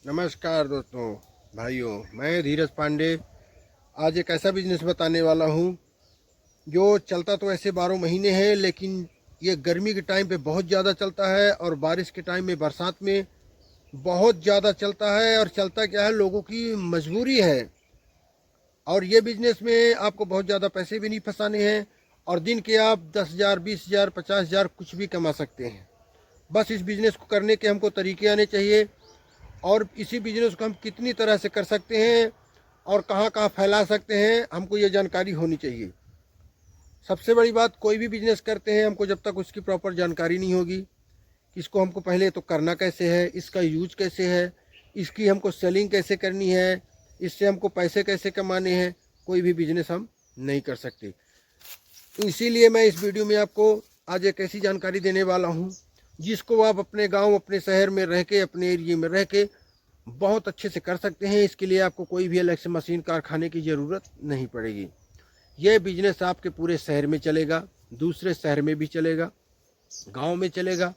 नमस्कार दोस्तों, भाइयों। मैं धीरज पांडे आज एक ऐसा बिजनेस बताने वाला हूँ जो चलता तो ऐसे 12 महीने है, लेकिन ये गर्मी के टाइम पे बहुत ज़्यादा चलता है और बारिश के टाइम में, बरसात में बहुत ज़्यादा चलता है। और चलता क्या है, लोगों की मजबूरी है। और ये बिजनेस में आपको बहुत ज़्यादा पैसे भी नहीं फंसाने हैं और दिन के आप 10,000, 20,000, 50,000 कुछ भी कमा सकते हैं। बस इस बिज़नेस को करने के हमको तरीके आने चाहिए और इसी बिजनेस को हम कितनी तरह से कर सकते हैं और कहाँ कहाँ फैला सकते हैं, हमको ये जानकारी होनी चाहिए। सबसे बड़ी बात, कोई भी बिजनेस करते हैं हमको जब तक उसकी प्रॉपर जानकारी नहीं होगी, इसको हमको पहले तो करना कैसे है, इसका यूज कैसे है, इसकी हमको सेलिंग कैसे करनी है, इससे हमको पैसे कैसे कमाने हैं, कोई भी बिजनेस हम नहीं कर सकते। इसीलिए मैं इस वीडियो में आपको आज एक ऐसी जानकारी देने वाला हूँ जिसको आप अपने गांव, अपने शहर में रह के, अपने एरिए में रह के बहुत अच्छे से कर सकते हैं। इसके लिए आपको कोई भी अलग से मशीन कारखाने की ज़रूरत नहीं पड़ेगी। यह बिजनेस आपके पूरे शहर में चलेगा, दूसरे शहर में भी चलेगा, गांव में चलेगा,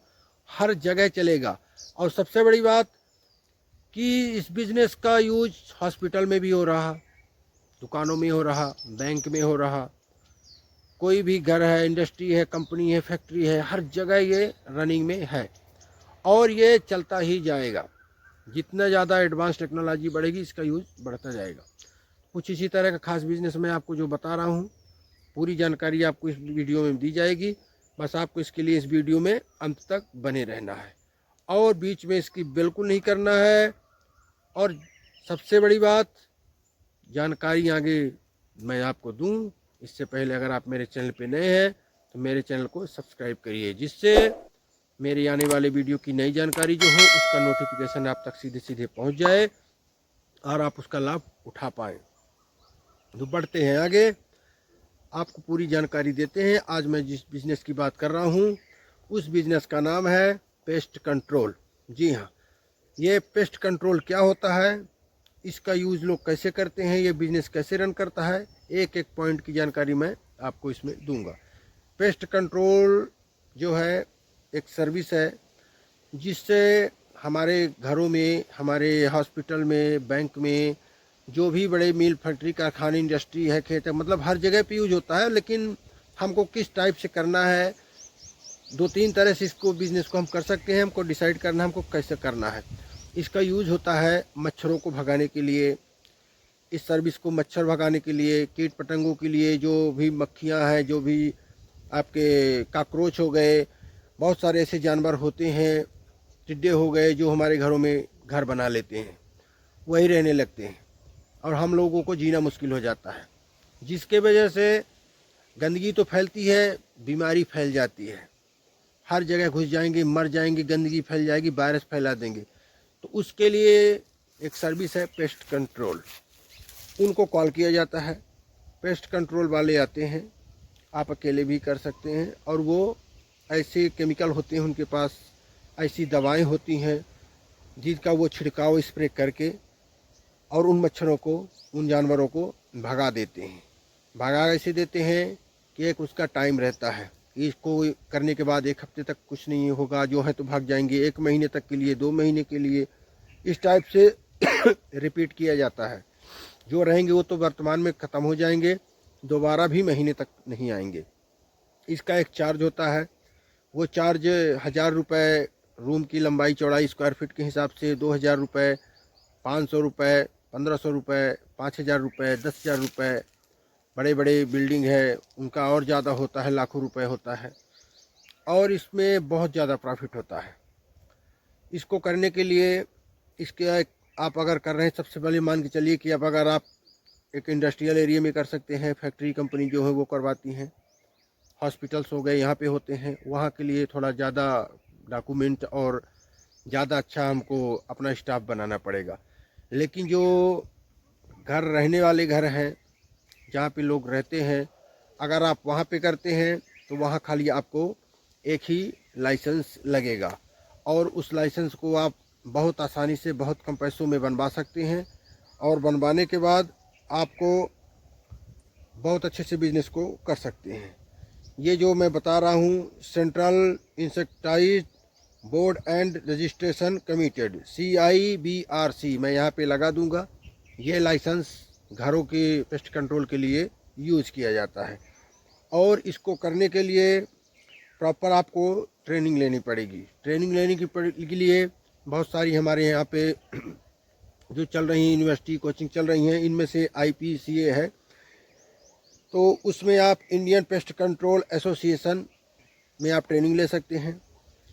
हर जगह चलेगा। और सबसे बड़ी बात कि इस बिजनेस का यूज हॉस्पिटल में भी हो रहा, दुकानों में हो रहा, बैंक में हो रहा, कोई भी घर है, इंडस्ट्री है, कंपनी है, फैक्ट्री है, हर जगह ये रनिंग में है और ये चलता ही जाएगा। जितना ज़्यादा एडवांस टेक्नोलॉजी बढ़ेगी, इसका यूज़ बढ़ता जाएगा। कुछ इसी तरह का खास बिजनेस मैं आपको जो बता रहा हूँ, पूरी जानकारी आपको इस वीडियो में दी जाएगी। बस आपको इसके लिए इस वीडियो में अंत तक बने रहना है और बीच में इसकी बिल्कुल नहीं करना है। और सबसे बड़ी बात, जानकारी आगे मैं आपको दूं, इससे पहले अगर आप मेरे चैनल पे नए हैं तो मेरे चैनल को सब्सक्राइब करिए, जिससे मेरे आने वाले वीडियो की नई जानकारी जो हो उसका नोटिफिकेशन आप तक सीधे सीधे पहुंच जाए और आप उसका लाभ उठा पाएँ। तो बढ़ते हैं आगे, आपको पूरी जानकारी देते हैं। आज मैं जिस बिज़नेस की बात कर रहा हूँ उस बिज़नेस का नाम है पेस्ट कंट्रोल। जी हाँ, ये पेस्ट कंट्रोल क्या होता है, इसका यूज़ लोग कैसे करते हैं, ये बिज़नेस कैसे रन करता है, एक एक पॉइंट की जानकारी मैं आपको इसमें दूंगा। पेस्ट कंट्रोल जो है एक सर्विस है जिससे हमारे घरों में, हमारे हॉस्पिटल में, बैंक में, जो भी बड़े मिल, फैक्ट्री, कारखाने, इंडस्ट्री है, खेत है, मतलब हर जगह पे यूज होता है। लेकिन हमको किस टाइप से करना है, 2-3 तरह से इसको बिज़नेस को हम कर सकते हैं। हमको डिसाइड करना है हमको कैसे करना है। इसका यूज होता है मच्छरों को भगाने के लिए, इस सर्विस को मच्छर भगाने के लिए, कीट पतंगों के लिए, जो भी मक्खियाँ हैं, जो भी आपके काकरोच हो गए, बहुत सारे ऐसे जानवर होते हैं, टिड्डे हो गए, जो हमारे घरों में घर बना लेते हैं, वही रहने लगते हैं और हम लोगों को जीना मुश्किल हो जाता है, जिसके वजह से गंदगी तो फैलती है, बीमारी फैल जाती है। हर जगह घुस जाएंगे, मर जाएंगे, गंदगी फैल जाएगी, वायरस फैला देंगे। तो उसके लिए एक सर्विस है पेस्ट कंट्रोल, उनको कॉल किया जाता है, पेस्ट कंट्रोल वाले आते हैं। आप अकेले भी कर सकते हैं और वो ऐसे केमिकल होते हैं उनके पास, ऐसी दवाएं होती हैं जिनका वो छिड़काव स्प्रे करके और उन मच्छरों को, उन जानवरों को भगा देते हैं। भगा ऐसे देते हैं कि एक उसका टाइम रहता है, इसको करने के बाद 1 हफ्ते तक कुछ नहीं होगा, जो है तो भाग जाएंगे, 1 महीने तक के लिए, 2 महीने के लिए, इस टाइप से रिपीट किया जाता है। जो रहेंगे वो तो वर्तमान में ख़त्म हो जाएंगे, दोबारा भी महीने तक नहीं आएंगे। इसका एक चार्ज होता है, वो चार्ज 1,000 रुपये, रूम की लंबाई चौड़ाई स्क्वायर फीट के हिसाब से 2,000 रुपये, 500 रुपये, 1,500 रुपये, 5,000 रुपये, 10,000 रुपये। बड़े बड़े बिल्डिंग है उनका और ज़्यादा होता है, लाखों रुपए होता है और इसमें बहुत ज़्यादा प्रॉफिट होता है। इसको करने के लिए, इसके आप अगर कर रहे हैं, सबसे पहले मान के चलिए कि अब अगर आप एक इंडस्ट्रियल एरिया में कर सकते हैं, फैक्ट्री कंपनी जो है वो करवाती हैं, हॉस्पिटल्स हो गए यहाँ पे होते हैं, वहाँ के लिए थोड़ा ज़्यादा डॉक्यूमेंट और ज़्यादा अच्छा हमको अपना स्टाफ बनाना पड़ेगा। लेकिन जो घर, रहने वाले घर हैं, जहाँ पे लोग रहते हैं, अगर आप वहाँ पे करते हैं तो वहाँ खाली आपको एक ही लाइसेंस लगेगा और उस लाइसेंस को आप बहुत आसानी से, बहुत कम पैसों में बनवा सकते हैं और बनवाने के बाद आपको बहुत अच्छे से बिजनेस को कर सकते हैं। ये जो मैं बता रहा हूँ, central insecticide board and registration committed CIBRC मैं यहाँ पे लगा दूंगा। ये लाइसेंस घरों के पेस्ट कंट्रोल के लिए यूज़ किया जाता है और इसको करने के लिए प्रॉपर आपको ट्रेनिंग लेनी पड़ेगी। ट्रेनिंग लेने के लिए बहुत सारी हमारे यहाँ पे जो चल रही हैं यूनिवर्सिटी कोचिंग चल रही हैं, इनमें से IPCA है, तो उसमें आप इंडियन पेस्ट कंट्रोल एसोसिएशन में आप ट्रेनिंग ले सकते हैं।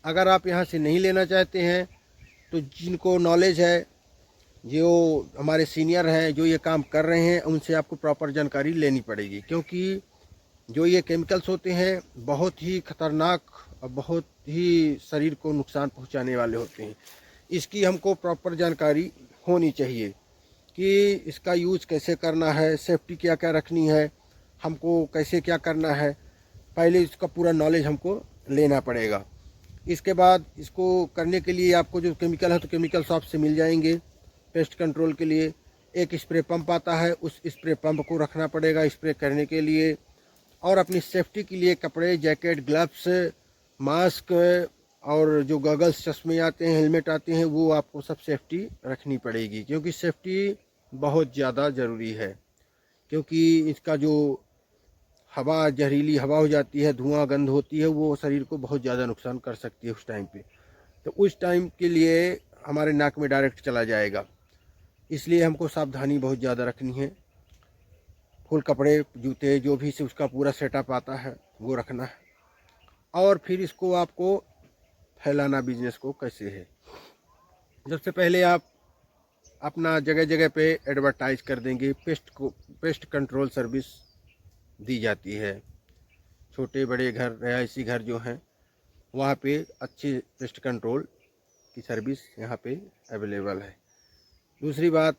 अगर आप यहाँ से नहीं लेना चाहते हैं तो जिनको नॉलेज है, जो हमारे सीनियर हैं जो ये काम कर रहे हैं, उनसे आपको प्रॉपर जानकारी लेनी पड़ेगी, क्योंकि जो ये केमिकल्स होते हैं बहुत ही ख़तरनाक और बहुत ही शरीर को नुकसान पहुंचाने वाले होते हैं। इसकी हमको प्रॉपर जानकारी होनी चाहिए कि इसका यूज़ कैसे करना है, सेफ्टी क्या क्या रखनी है, हमको कैसे क्या करना है, पहले इसका पूरा नॉलेज हमको लेना पड़ेगा। इसके बाद इसको करने के लिए आपको जो केमिकल है तो केमिकल शॉप से मिल जाएंगे। पेस्ट कंट्रोल के लिए एक स्प्रे पंप आता है, उस स्प्रे पंप को रखना पड़ेगा स्प्रे करने के लिए, और अपनी सेफ्टी के लिए कपड़े, जैकेट, ग्लव्स, मास्क और जो गॉगल्स, चश्मे आते हैं, हेलमेट आते हैं, वो आपको सब सेफ्टी रखनी पड़ेगी, क्योंकि सेफ्टी बहुत ज़्यादा ज़रूरी है। क्योंकि इसका जो हवा, जहरीली हवा हो जाती है, धुआं गंध होती है, वो शरीर को बहुत ज़्यादा नुकसान कर सकती है उस टाइम पे। तो उस टाइम के लिए हमारे नाक में डायरेक्ट चला जाएगा, इसलिए हमको सावधानी बहुत ज़्यादा रखनी है। फुल कपड़े, जूते, जो भी से उसका पूरा सेटअप आता है वो रखना है। और फिर इसको आपको फैलाना बिजनेस को कैसे है, सबसे पहले आप अपना जगह जगह पे एडवर्टाइज कर देंगे। पेस्ट कंट्रोल सर्विस दी जाती है। छोटे बड़े घर, रहायशी घर जो हैं, वहाँ पे अच्छी पेस्ट कंट्रोल की सर्विस यहाँ पे अवेलेबल है। दूसरी बात,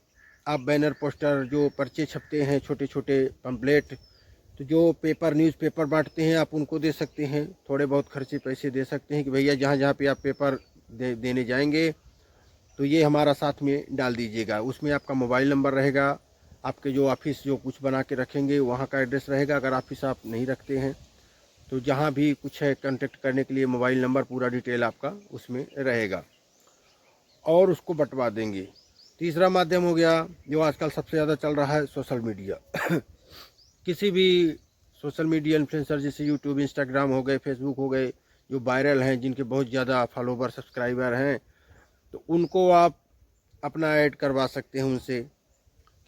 आप बैनर, पोस्टर, जो पर्चे छपते हैं, छोटे छोटे पंपलेट, तो जो पेपर, न्यूज़पेपर बांटते हैं, आप उनको दे सकते हैं। थोड़े बहुत खर्चे पैसे दे सकते हैं कि भैया जहाँ जहाँ पे आप पेपर देने जाएंगे तो ये हमारा साथ में डाल दीजिएगा। उसमें आपका मोबाइल नंबर रहेगा, आपके जो ऑफिस जो कुछ बना के रखेंगे वहाँ का एड्रेस रहेगा। अगर ऑफिस आप नहीं रखते हैं तो जहाँ भी कुछ है कांटेक्ट करने के लिए मोबाइल नंबर, पूरा डिटेल आपका उसमें रहेगा, और उसको बंटवा देंगे। तीसरा माध्यम हो गया जो आजकल सबसे ज़्यादा चल रहा है, सोशल मीडिया। किसी भी सोशल मीडिया इन्फ्लुएंसर जैसे यूट्यूब, इंस्टाग्राम हो गए, फेसबुक हो गए, जो वायरल हैं, जिनके बहुत ज़्यादा फॉलोवर, सब्सक्राइबर हैं, तो उनको आप अपना ऐड करवा सकते हैं उनसे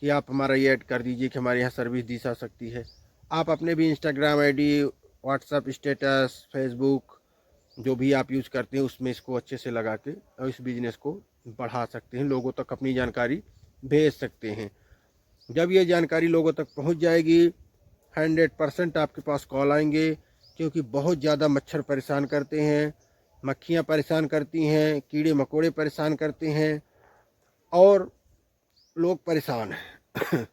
कि आप हमारा ये ऐड कर दीजिए कि हमारे यहाँ सर्विस दी जा सकती है। आप अपने भी Instagram ID, WhatsApp status, Facebook, जो भी आप यूज़ करते हैं उसमें इसको अच्छे से लगा के और इस बिज़नेस को बढ़ा सकते हैं, लोगों तक अपनी जानकारी भेज सकते हैं। जब ये जानकारी लोगों तक पहुंच जाएगी, 100% आपके पास कॉल आएंगे, क्योंकि बहुत ज़्यादा मच्छर परेशान करते हैं, मक्खियाँ परेशान करती हैं, कीड़े मकोड़े परेशान करते हैं, और लोग परेशान हैं।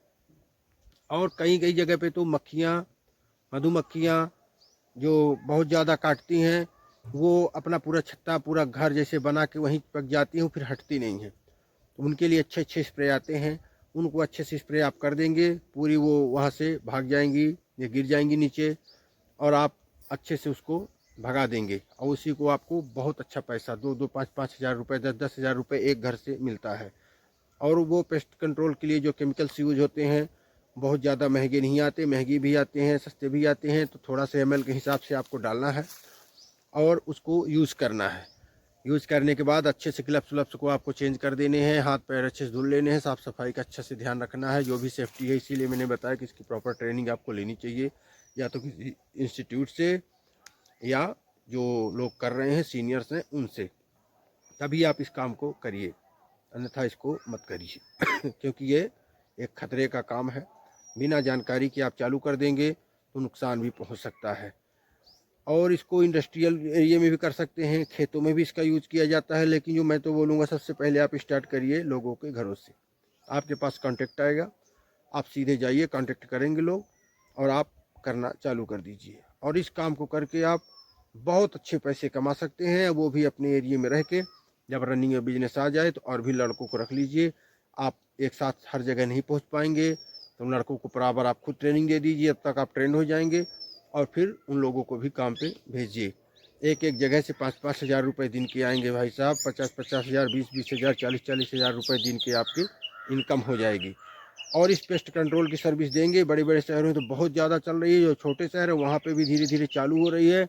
और कई कई जगह पे तो मक्खियाँ, मधुमक्खियाँ जो बहुत ज़्यादा काटती हैं, वो अपना पूरा छत्ता, पूरा घर जैसे बना के वहीं पक जाती हैं, फिर हटती नहीं हैं। तो उनके लिए अच्छे अच्छे स्प्रे आते हैं, उनको अच्छे से स्प्रे आप कर देंगे, पूरी वो वहाँ से भाग जाएंगी या गिर जाएंगी नीचे, और आप अच्छे से उसको भगा देंगे, और उसी को आपको बहुत अच्छा पैसा, 2-2, 5-5 हज़ार रुपये, 10-10 हज़ार रुपये एक घर से मिलता है। और वो पेस्ट कंट्रोल के लिए जो केमिकल्स यूज होते हैं बहुत ज़्यादा महंगे नहीं आते, महंगे भी आते हैं, सस्ते भी आते हैं। तो थोड़ा सा ml के हिसाब से आपको डालना है और उसको यूज़ करना है। यूज़ करने के बाद अच्छे से ग्लव्स व्लव्स को आपको चेंज कर देने हैं, हाथ पैर अच्छे से धुल लेने हैं, साफ़ सफाई का अच्छे से ध्यान रखना है, जो भी सेफ्टी है। इसीलिए मैंने बताया कि इसकी प्रॉपर ट्रेनिंग आपको लेनी चाहिए, या तो किसी इंस्टीट्यूट से या जो लोग कर रहे हैं सीनियर्स हैं उनसे, तभी आप इस काम को करिए, अन्यथा इसको मत करिए। क्योंकि ये एक खतरे का काम है। बिना जानकारी के आप चालू कर देंगे तो नुकसान भी पहुंच सकता है। और इसको इंडस्ट्रियल एरिया में भी कर सकते हैं, खेतों में भी इसका यूज़ किया जाता है। लेकिन जो मैं तो बोलूँगा, सबसे पहले आप स्टार्ट करिए लोगों के घरों से। आपके पास कांटेक्ट आएगा, आप सीधे जाइए, कांटेक्ट करेंगे लोग, और आप करना चालू कर दीजिए। और इस काम को करके आप बहुत अच्छे पैसे कमा सकते हैं, वो भी अपने एरिया में रह के। जब रनिंग में बिजनेस आ जाए तो और भी लड़कों को रख लीजिए। आप एक साथ हर जगह नहीं पहुंच पाएंगे, तो लड़कों को बराबर आप खुद ट्रेनिंग दे दीजिए, अब तक आप ट्रेंड हो जाएंगे, और फिर उन लोगों को भी काम पे भेजिए। एक एक जगह से 5-5 हज़ार रुपये दिन के आएंगे भाई साहब। 50-50 हज़ार, 20-20 हज़ार, 40-40 हज़ार रुपये दिन के आपकी इनकम हो जाएगी। और इस पेस्ट कंट्रोल की सर्विस देंगे। बड़े बड़े शहरों में तो बहुत ज़्यादा चल रही है, जो छोटे शहर है वहाँ पे भी धीरे धीरे चालू हो रही है।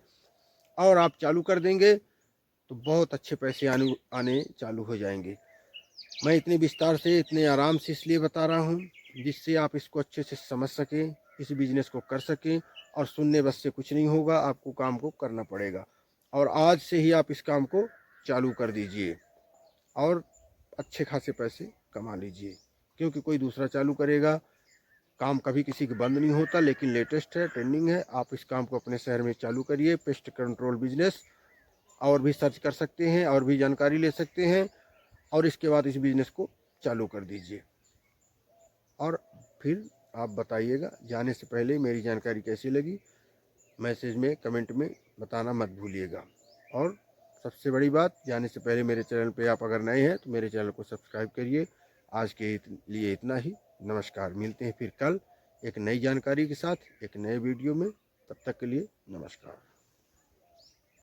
और आप चालू कर देंगे तो बहुत अच्छे पैसे आने चालू हो जाएंगे। मैं इतने विस्तार से, इतने आराम से इसलिए बता रहा हूँ जिससे आप इसको अच्छे से समझ सकें, इस बिज़नेस को कर सकें। और सुनने बस से कुछ नहीं होगा, आपको काम को करना पड़ेगा। और आज से ही आप इस काम को चालू कर दीजिए और अच्छे खासे पैसे कमा लीजिए, क्योंकि कोई दूसरा चालू करेगा। काम कभी किसी के बंद नहीं होता, लेकिन लेटेस्ट है, ट्रेंडिंग है। आप इस काम को अपने शहर में चालू करिए, पेस्ट कंट्रोल बिजनेस। और भी सर्च कर सकते हैं, और भी जानकारी ले सकते हैं, और इसके बाद इस बिज़नेस को चालू कर दीजिए। और फिर आप बताइएगा जाने से पहले मेरी जानकारी कैसी लगी, मैसेज में, कमेंट में बताना मत भूलिएगा। और सबसे बड़ी बात, जाने से पहले मेरे चैनल पे आप अगर नए हैं तो मेरे चैनल को सब्सक्राइब करिए। आज के लिए इतना ही। नमस्कार। मिलते हैं फिर कल एक नई जानकारी के साथ, एक नए वीडियो में। तब तक के लिए नमस्कार।